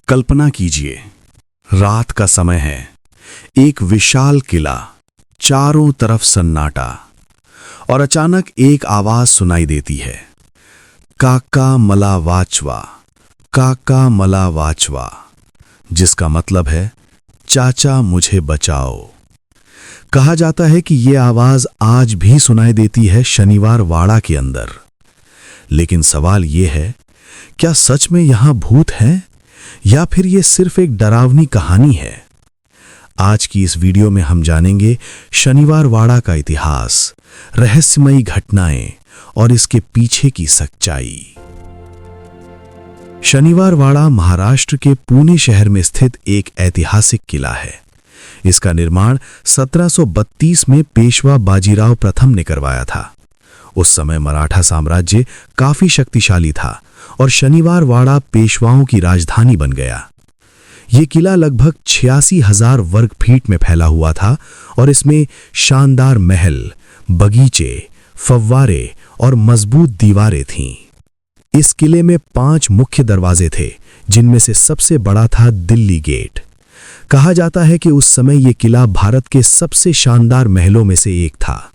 कल्पना कीजिए, रात का समय है। एक विशाल किला, चारों तरफ सन्नाटा, और अचानक एक आवाज सुनाई देती है, काका मला वाचवा, काका मला वाचवा, जिसका मतलब है चाचा मुझे बचाओ। कहा जाता है कि यह आवाज आज भी सुनाई देती है शनिवार वाड़ा के अंदर। लेकिन सवाल यह है, क्या सच में यहां भूत हैं या फिर यह सिर्फ एक डरावनी कहानी है? आज की इस वीडियो में हम जानेंगे शनिवार वाड़ा का इतिहास, रहस्यमयी घटनाएं और इसके पीछे की सच्चाई। शनिवार वाड़ा महाराष्ट्र के पुणे शहर में स्थित एक ऐतिहासिक किला है। इसका निर्माण 1732 में पेशवा बाजीराव प्रथम ने करवाया था। उस समय मराठा साम्राज्य काफी शक्तिशाली था और शनिवार वाड़ा पेशवाओं की राजधानी बन गया। यह किला लगभग 86,000 वर्ग फीट में फैला हुआ था और इसमें शानदार महल, बगीचे, फव्वारे और मजबूत दीवारें थीं। इस किले में 5 मुख्य दरवाजे थे, जिनमें से सबसे बड़ा था दिल्ली गेट। कहा जाता है कि उस समय यह किला भारत के सबसे शानदार महलों में से एक था।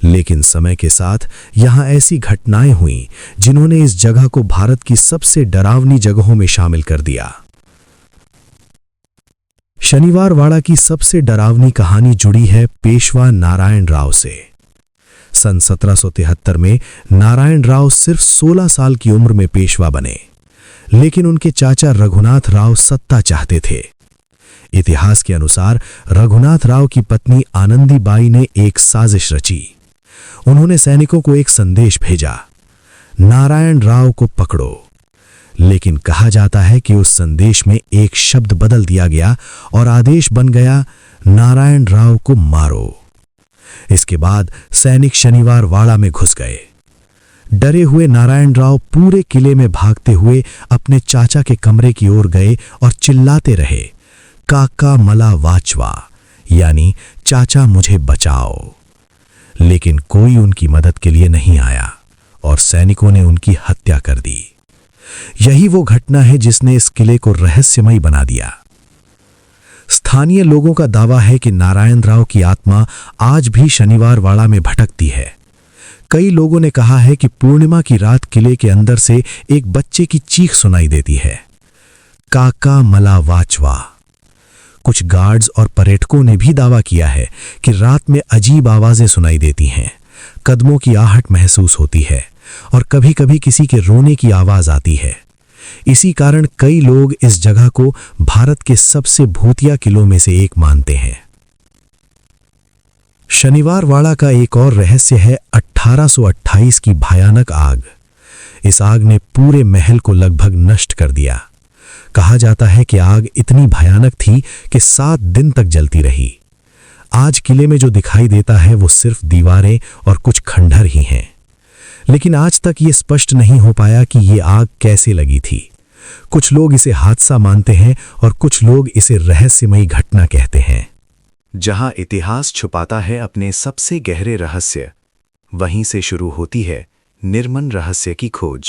लेकिन समय के साथ यहां ऐसी घटनाएं हुईं जिन्होंने इस जगह को भारत की सबसे डरावनी जगहों में शामिल कर दिया। शनिवार वाड़ा की सबसे डरावनी कहानी जुड़ी है पेशवा नारायण राव से। सन 1773 में नारायण राव सिर्फ 16 साल की उम्र में पेशवा बने, लेकिन उनके चाचा रघुनाथ राव सत्ता चाहते थे। इतिहास के अनुसार रघुनाथ राव की पत्नी आनंदीबाई ने एक साजिश रची। उन्होंने सैनिकों को एक संदेश भेजा, नारायण राव को पकड़ो। लेकिन कहा जाता है कि उस संदेश में एक शब्द बदल दिया गया और आदेश बन गया, नारायण राव को मारो। इसके बाद सैनिक शनिवार वाड़ा में घुस गए। डरे हुए नारायण राव पूरे किले में भागते हुए अपने चाचा के कमरे की ओर गए और चिल्लाते रहे, काका मला वाचवा, यानी चाचा मुझे बचाओ। लेकिन कोई उनकी मदद के लिए नहीं आया और सैनिकों ने उनकी हत्या कर दी। यही वो घटना है जिसने इस किले को रहस्यमयी बना दिया। स्थानीय लोगों का दावा है कि नारायण राव की आत्मा आज भी शनिवार वाड़ा में भटकती है। कई लोगों ने कहा है कि पूर्णिमा की रात किले के अंदर से एक बच्चे की चीख सुनाई देती है, काका मला वाचवा। कुछ गार्ड्स और पर्यटकों ने भी दावा किया है कि रात में अजीब आवाजें सुनाई देती हैं, कदमों की आहट महसूस होती है और कभी-कभी किसी के रोने की आवाज आती है। इसी कारण कई लोग इस जगह को भारत के सबसे भूतिया किलों में से एक मानते हैं। शनिवार वाड़ा का एक और रहस्य है 1828 की भयानक आग। इस आग ने पूरे महल को लगभग नष्ट कर दिया। कहा जाता है कि आग इतनी भयानक थी कि 7 दिन तक जलती रही। आज किले में जो दिखाई देता है वो सिर्फ दीवारें और कुछ खंडहर ही हैं। लेकिन आज तक ये स्पष्ट नहीं हो पाया कि ये आग कैसे लगी थी। कुछ लोग इसे हादसा मानते हैं और कुछ लोग इसे रहस्यमयी घटना कहते हैं। जहां इतिहास छुपाता है अपने सबसे गहरे रहस्य, वहीं से शुरू होती है निर्मम रहस्य की खोज।